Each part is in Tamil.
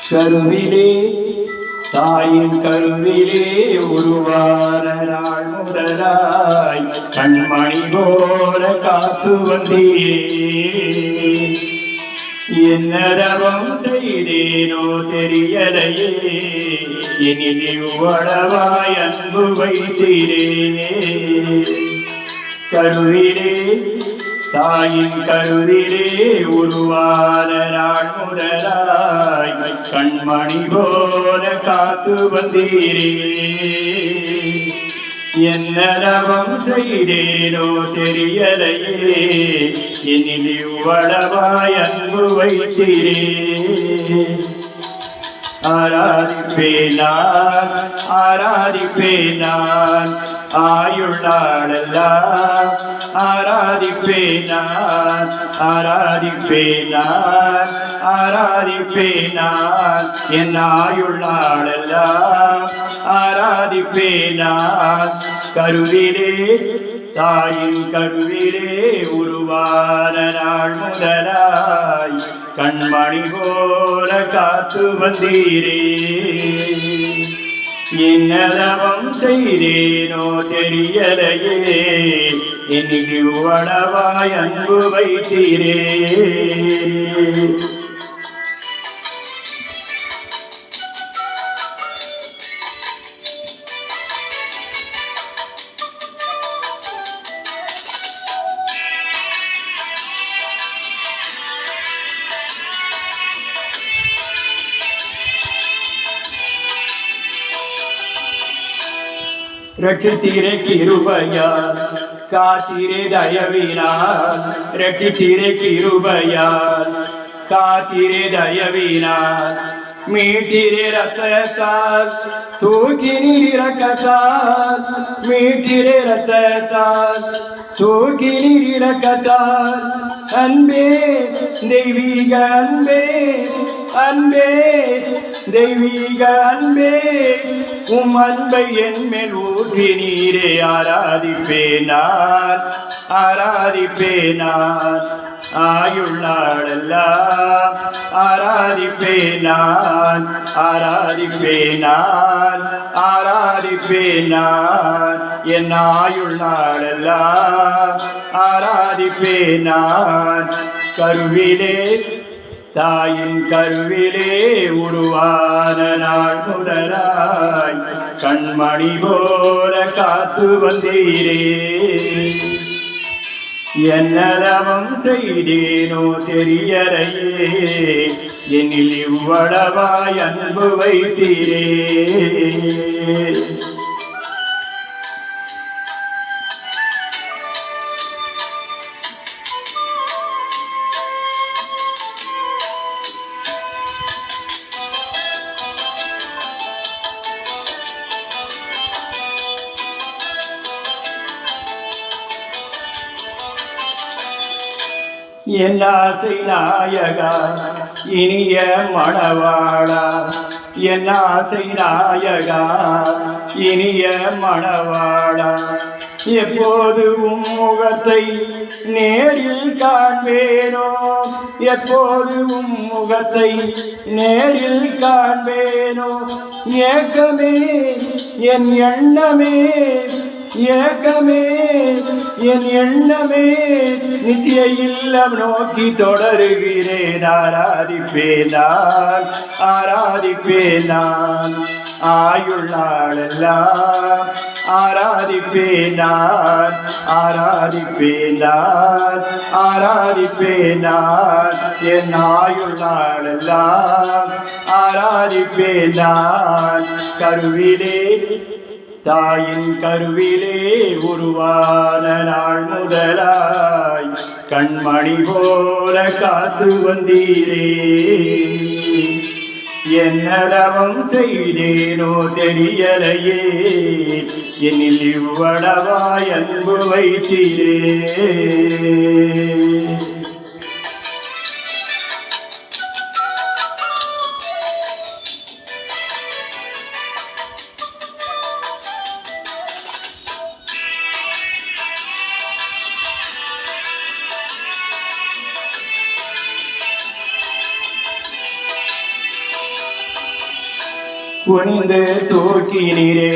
கருவிலே தாயின் கருவிலே உருவான நாள் முதலாய் கண்மணி போல காத்து வந்தீரே. என்ன தவம் செய்தேனோ தெரியலையே, எனில் இவ்வளவாய் அன்பு வைத்தீரே. கருவிலே தாயின் கருவிலே உருவான நாள் முதலாய் கண்மணி போல காத்து வந்தீரே. என்ன தவம் செய்தேனோ தெரியலையே, எனில் இவ்வளவாய் அன்பு வைத்தீரே. ஆராதிப்பேன் நான், ஆராதிப்பேன் நான், ஆயுள்ளாளெல்லாம் ஆராதிப்பேன் நான், ஆராதிப்பேன் நான், ஆராதிப்பேன் நான், என் ஆயுள்ளாளெல்லாம் ஆராதிப்பேன் நான். கருவிலே தாயின் கருவிலே உருவான நாள் முதலாய் கண்மணி போல காத்து வந்தீரே. என்ன தவம் செய்தேனோ தெரியலையே, என்னைக்கு இவ்வளவாய் அன்பு வைத்தீரே. ரட்சித்தீரே கிருபையால், காத்தீரே தயவினால், ரட்சித்தீரே கிருபையால், காத்தீரே தயவினால், மீட்டீரே ரத்தத்தால், தூக்கி நீர் இரக்கத்தால், மீட்டீரே ரத்தத்தால், தூக்கி நீர் இரக்கத்தால், அன்பே தெய்வீக அன்பே, அன்பே தெய்வீக அன்பே, உம் அன்பை என் மேல் ஊற்றி நீரே. ஆராதிப்பேன் நான், ஆராதிப்பேன் நான், ஆயுள்ளாளெல்லாம் ஆராதிப்பேன் நான், ஆராதிப்பேன் நான், ஆராதிப்பேன் நான், என் ஆயுள்ளாளெல்லாம் ஆராதிப்பேன் நான். கருவிலே தாயின் கருவிலே உருவான நாள் முதலாய் கண்மணி போல காத்து வந்தீரே. என்ன தவம் செய்தேனோ தெரியலையே, என்னில் இவ்வளவாய் அன்பு வைத்தீரே. என் ஆசை நாயகா இனிய மணவாளா, என் ஆசை நாயகா இனிய மணவாளா, எப்போது உம் முகத்தை நேரில் காண்பேனோ, எப்போது உம் முகத்தை நேரில் காண்பேனோ, ஏக்கமே என் எண்ணமே, ஏக்கமே என் எண்ணமே, நித்திய இல்லம் நோக்கி தொடருகிறேன். ஆராதிப்பேன் நான், ஆராதிப்பேன் நான், ஆயுள்ளாளெல்லாம் ஆராதிப்பேன் நான், ஆராதிப்பேன் நான், ஆராதிப்பேன் நான், என் ஆயுள்ளாளெல்லாம் ஆராதிப்பேன் நான். கருவிலே தாயின் கருவிலே உருவான நாள் முதலாய் கண்மணி போல காத்து வந்தீரே. என்ன தவம் செய்தேனோ தெரியலையே, என்னில் இவ்வளவாய் அன்பு வைத்தீரே. குனிந்து தூக்கினீரே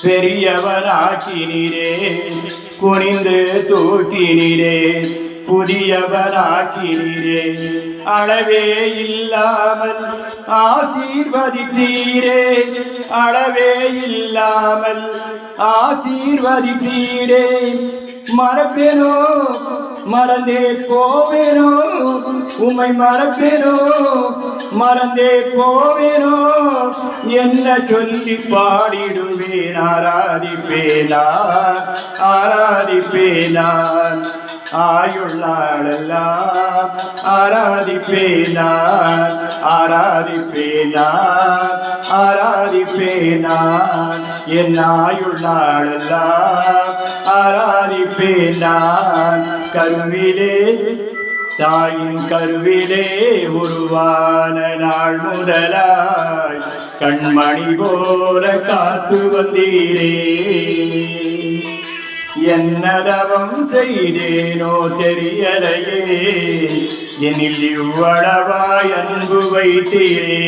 பெரியவனாக்கினீரே, குனிந்து தூக்கினீரே புதியவனாக்கினீரே, அளவே இல்லாமல் ஆசீர்வதித்தீரே, அளவே இல்லாமல் ஆசீர்வதித்தீரே. மறப்பேனோ மறந்தே போவேனோ, உம்மை மறப்பேனோ மறந்தே போவேனோ, என்ன சொல்லி பாடிடுவேன். ஆராதிப்பேனான் ஆராதிப்பேனான் ஆயுள் நாளெல்லாம், ஆராதிப்பேனான் ஆராதிப்பேனான் ஆராதிப்பேனான் என் ஆயுள் நாளெல்லாம், ஆராதிப்பேனான். கருவிலே தாயின் கருவிலே உருவான நாள் முதலாய் கண்மணி போல காத்து வந்தீரே. என்னதவம் செய்தேனோ தெரியலையே, என்னில் இவ்வளவாய் அன்பு வைத்தீரே.